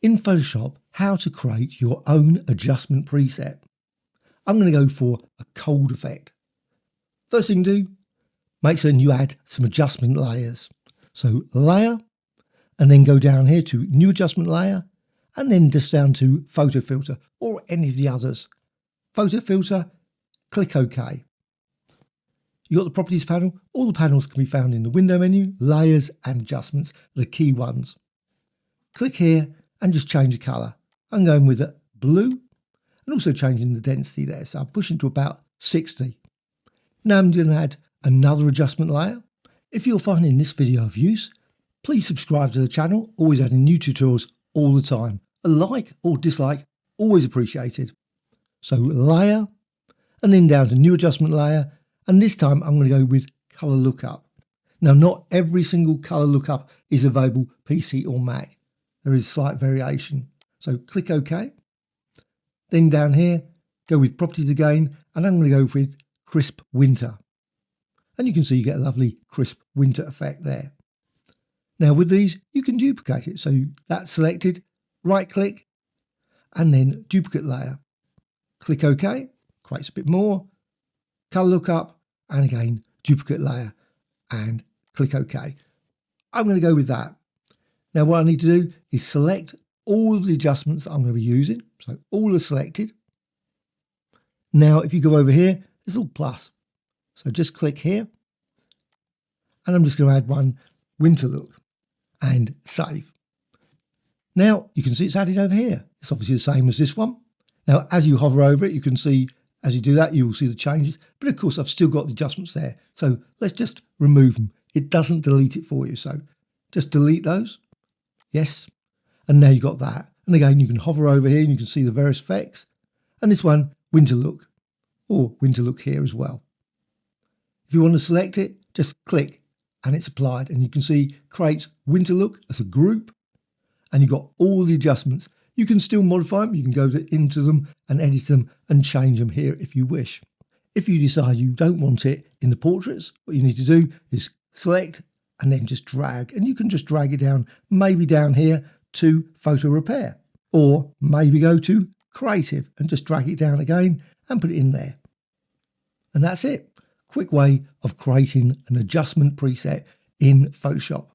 in Photoshop how to create your own adjustment preset. I'm going to go for a cold effect. First thing to do, make sure you add some adjustment layers. So layer, and then go down here to new adjustment layer, and then just down to photo filter or any of the others. Photo filter, click OK. You got the properties panel. All the panels can be found in the window menu. Layers and adjustments, the key ones. Click here and just change the color. I'm going with a blue and also changing the density there. So I'm pushing to about 60. Now I'm going to add another adjustment layer. If you're finding this video of use, please subscribe to the channel. Always adding new tutorials all the time. A like or dislike, always appreciated. So layer, and then down to new adjustment layer. And this time I'm going to go with color lookup. Now, not every single color lookup is available PC or Mac. There is slight variation. So click OK. Then down here, go with properties again, and I'm going to go with crisp winter. And you can see you get a lovely crisp winter effect there. Now with these, you can duplicate it. So that's selected, right click, and then duplicate layer. Click OK, creates a bit more, color lookup, and again, duplicate layer, and click OK. I'm going to go with that. Now what I need to do is select all of the adjustments I'm going to be using. So all are selected. Now if you go over here, there's a little plus. So just click here. And I'm just going to add one winter look and save. Now you can see it's added over here. It's obviously the same as this one. Now as you hover over it, you can see as you do that, you will see the changes. But of course, I've still got the adjustments there. So let's just remove them. It doesn't delete it for you. So just delete those. Yes. And now you've got that. And again, you can hover over here and you can see the various effects. And this one, winter look, or winter look here as well. If you want to select it, just click and it's applied. And you can see creates winter look as a group. And you've got all the adjustments. You can still modify them. You can go into them and edit them and change them here if you wish. If you decide you don't want it in the portraits, what you need to do is select and then just drag. And you can just drag it down, maybe down here to photo repair, or maybe go to creative and just drag it down again and put it in there. And that's it. Quick way of creating an adjustment preset in Photoshop.